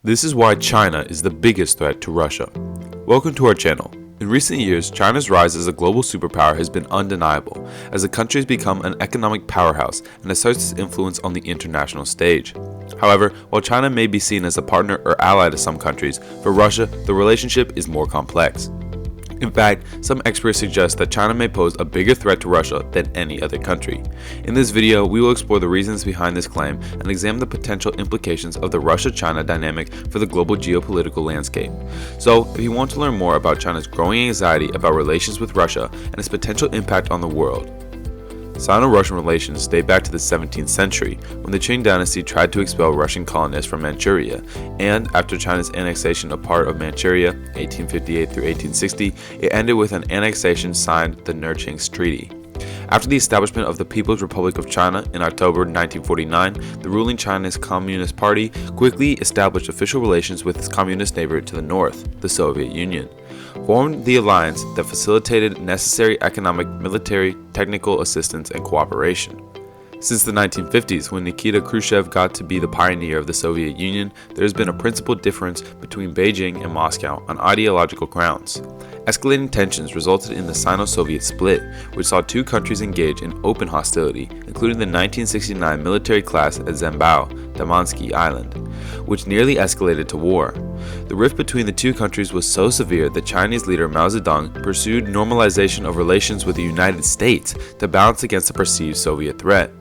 This is why China is the biggest threat to Russia. Welcome to our channel. In recent years, China's rise as a global superpower has been undeniable, as the country has become an economic powerhouse and asserts its influence on the international stage. However, while China may be seen as a partner or ally to some countries, for Russia, the relationship is more complex. In fact, some experts suggest that China may pose a bigger threat to Russia than any other country. In this video, we will explore the reasons behind this claim and examine the potential implications of the Russia-China dynamic for the global geopolitical landscape. So, if you want to learn more about China's growing anxiety about relations with Russia and its potential impact on the world, Sino-Russian relations date back to the 17th century, when the Qing dynasty tried to expel Russian colonists from Manchuria, and after China's annexation of part of Manchuria, 1858 through 1860, it ended with an annexation signed the Nurching Treaty. After the establishment of the People's Republic of China in October 1949, the ruling Chinese Communist Party quickly established official relations with its communist neighbor to the north, the Soviet Union, formed the alliance that facilitated necessary economic, military, technical assistance and cooperation. Since the 1950s, when Nikita Khrushchev got to be the pioneer of the Soviet Union, there has been a principal difference between Beijing and Moscow on ideological grounds. Escalating tensions resulted in the Sino-Soviet split, which saw two countries engage in open hostility, including the 1969 military clash at Zambao, Damansky Island, which nearly escalated to war. The rift between the two countries was so severe that Chinese leader Mao Zedong pursued normalization of relations with the United States to balance against the perceived Soviet threat.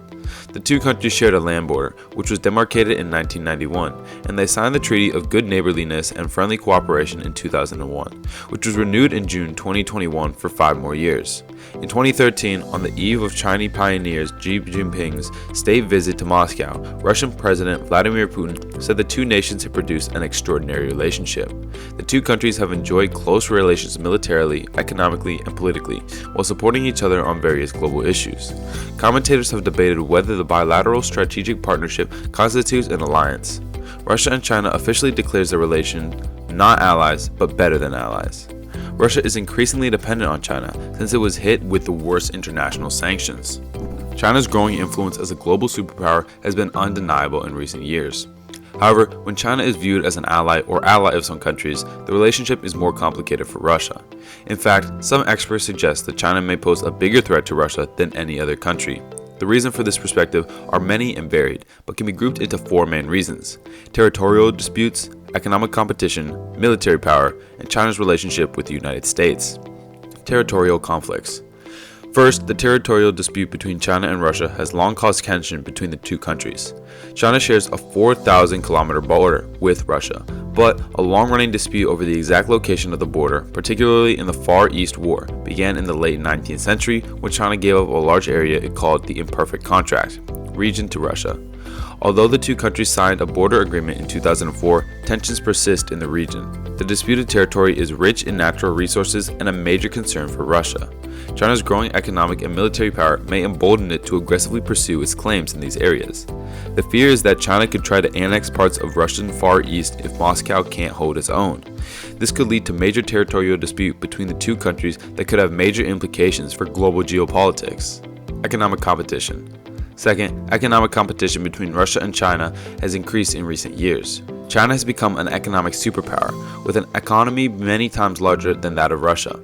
The two countries shared a land border, which was demarcated in 1991, and they signed the Treaty of Good Neighborliness and Friendly Cooperation in 2001, which was renewed in June 2021 for 5 more years. In 2013, on the eve of Chinese pioneer Xi Jinping's state visit to Moscow, Russian President Vladimir Putin said the two nations have produced an extraordinary relationship. The two countries have enjoyed close relations militarily, economically, and politically, while supporting each other on various global issues. Commentators have debated whether the bilateral strategic partnership constitutes an alliance. Russia and China officially declares their relation not allies, but better than allies. Russia is increasingly dependent on China since it was hit with the worst international sanctions. China's growing influence as a global superpower has been undeniable in recent years. However, when China is viewed as an ally or ally of some countries, the relationship is more complicated for Russia. In fact, some experts suggest that China may pose a bigger threat to Russia than any other country. The reasons for this perspective are many and varied, but can be grouped into 4 main reasons: territorial disputes, economic competition, military power, and China's relationship with the United States. Territorial conflicts. First, the territorial dispute between China and Russia has long caused tension between the two countries. China shares a 4,000-kilometer border with Russia, but a long-running dispute over the exact location of the border, particularly in the Far East War, began in the late 19th century when China gave up a large area it called the Imperfect Contract region to Russia. Although the two countries signed a border agreement in 2004, tensions persist in the region. The disputed territory is rich in natural resources and a major concern for Russia. China's growing economic and military power may embolden it to aggressively pursue its claims in these areas. The fear is that China could try to annex parts of Russian Far East if Moscow can't hold its own. This could lead to major territorial dispute between the two countries that could have major implications for global geopolitics. Economic competition. Second, economic competition between Russia and China has increased in recent years. China has become an economic superpower, with an economy many times larger than that of Russia.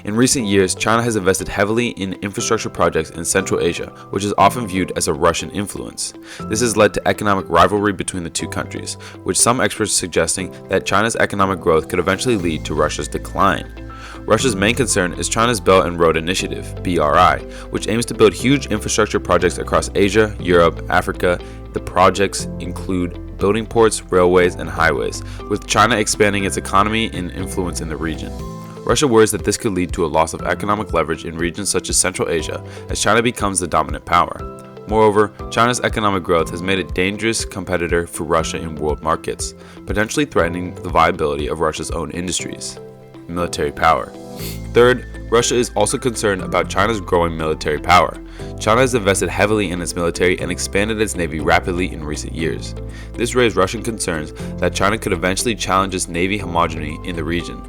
In recent years, China has invested heavily in infrastructure projects in Central Asia, which is often viewed as a Russian influence. This has led to economic rivalry between the two countries, with some experts suggesting that China's economic growth could eventually lead to Russia's decline. Russia's main concern is China's Belt and Road Initiative, BRI, which aims to build huge infrastructure projects across Asia, Europe, Africa. The projects include building ports, railways, and highways, with China expanding its economy and influence in the region. Russia worries that this could lead to a loss of economic leverage in regions such as Central Asia as China becomes the dominant power. Moreover, China's economic growth has made it a dangerous competitor for Russia in world markets, potentially threatening the viability of Russia's own industries. Military power. Third, Russia is also concerned about China's growing military power. China has invested heavily in its military and expanded its navy rapidly in recent years. This raised Russian concerns that China could eventually challenge its navy hegemony in the region.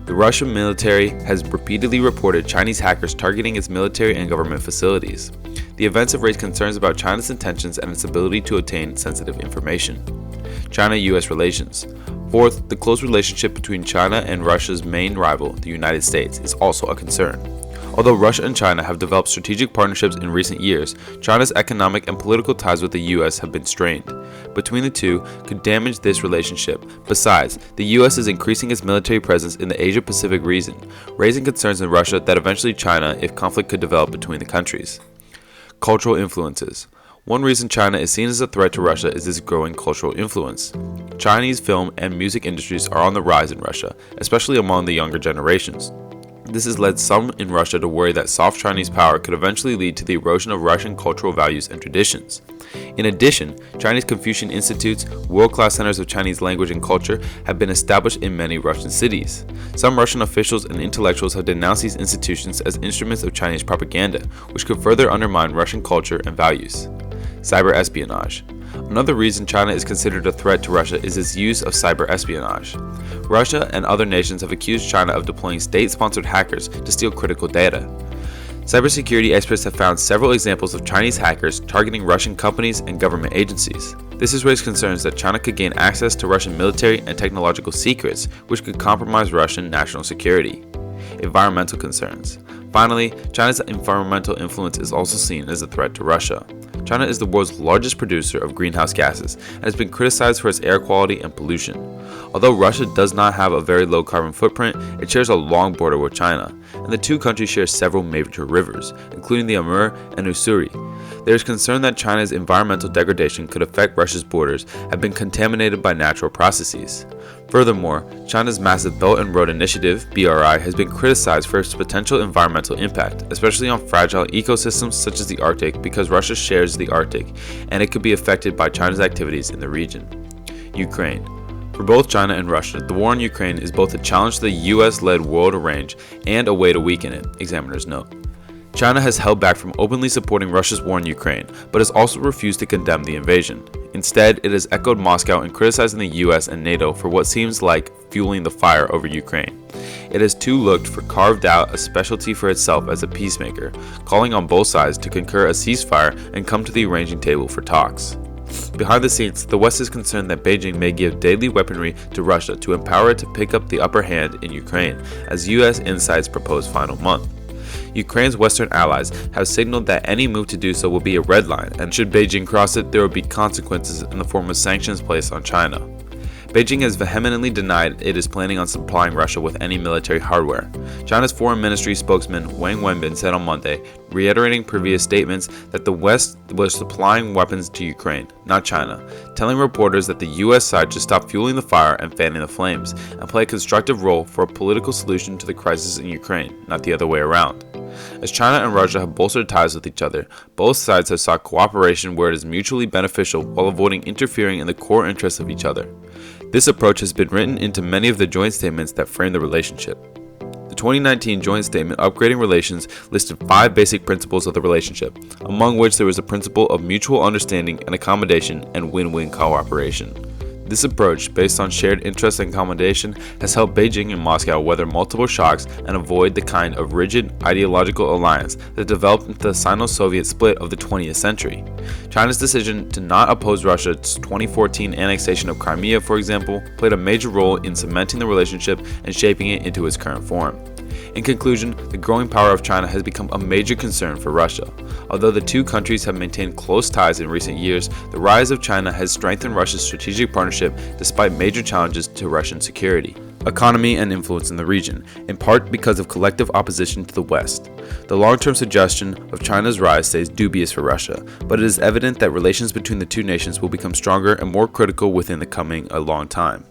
The Russian military has repeatedly reported Chinese hackers targeting its military and government facilities. the events have raised concerns about China's intentions and its ability to obtain sensitive information. China-US relations. Fourth, the close relationship between China and Russia's main rival, the United States, is also a concern. Although Russia and China have developed strategic partnerships in recent years, China's economic and political ties with the US have been strained. Between the two could damage this relationship. Besides, the US is increasing its military presence in the Asia-Pacific region, raising concerns in Russia that eventually China if conflict could develop between the countries. Cultural influences. One reason China is seen as a threat to Russia is its growing cultural influence. Chinese film and music industries are on the rise in Russia, especially among the younger generations. This has led some in Russia to worry that soft Chinese power could eventually lead to the erosion of Russian cultural values and traditions. In addition, Chinese Confucian institutes, world-class centers of Chinese language and culture, have been established in many Russian cities. Some Russian officials and intellectuals have denounced these institutions as instruments of Chinese propaganda, which could further undermine Russian culture and values. Cyber espionage. Another reason China is considered a threat to Russia is its use of cyber espionage. Russia and other nations have accused China of deploying state-sponsored hackers to steal critical data. Cybersecurity experts have found several examples of Chinese hackers targeting Russian companies and government agencies. This has raised concerns that China could gain access to Russian military and technological secrets, which could compromise Russian national security. Environmental concerns. Finally, China's environmental influence is also seen as a threat to Russia. China is the world's largest producer of greenhouse gases and has been criticized for its air quality and pollution. Although Russia does not have a very low carbon footprint, it shares a long border with China, and the two countries share several major rivers, including the Amur and Ussuri. There is concern that China's environmental degradation could affect Russia's borders have been contaminated by natural processes. Furthermore, China's massive Belt and Road Initiative, BRI, has been criticized for its potential environmental impact, especially on fragile ecosystems such as the Arctic, because Russia shares the Arctic, and it could be affected by China's activities in the region. Ukraine. For both China and Russia, the war in Ukraine is both a challenge to the US-led world arrange and a way to weaken it, examiners note. China has held back from openly supporting Russia's war in Ukraine, but has also refused to condemn the invasion. Instead, it has echoed Moscow in criticizing the US and NATO for what seems like fueling the fire over Ukraine. It has too looked for carved out a specialty for itself as a peacemaker, calling on both sides to concur a ceasefire and come to the arranging table for talks. Behind the scenes, the West is concerned that Beijing may give deadly weaponry to Russia to empower it to pick up the upper hand in Ukraine, as US insights propose final month. Ukraine's Western allies have signaled that any move to do so will be a red line, and should Beijing cross it, there will be consequences in the form of sanctions placed on China. Beijing has vehemently denied it is planning on supplying Russia with any military hardware. China's Foreign Ministry spokesman Wang Wenbin said on Monday, reiterating previous statements, that the West was supplying weapons to Ukraine, not China, telling reporters that the US side should stop fueling the fire and fanning the flames, and play a constructive role for a political solution to the crisis in Ukraine, not the other way around. As China and Russia have bolstered ties with each other, both sides have sought cooperation where it is mutually beneficial while avoiding interfering in the core interests of each other. This approach has been written into many of the joint statements that frame the relationship. The 2019 joint statement Upgrading Relations listed 5 basic principles of the relationship, among which there was a principle of mutual understanding and accommodation and win-win cooperation. This approach, based on shared interest and accommodation, has helped Beijing and Moscow weather multiple shocks and avoid the kind of rigid ideological alliance that developed into the Sino-Soviet split of the 20th century. China's decision to not oppose Russia's 2014 annexation of Crimea, for example, played a major role in cementing the relationship and shaping it into its current form. In conclusion, the growing power of China has become a major concern for Russia. Although the two countries have maintained close ties in recent years, the rise of China has strengthened Russia's strategic partnership despite major challenges to Russian security, economy, and influence in the region, in part because of collective opposition to the West. The long-term suggestion of China's rise stays dubious for Russia, but it is evident that relations between the two nations will become stronger and more critical within the coming a long time.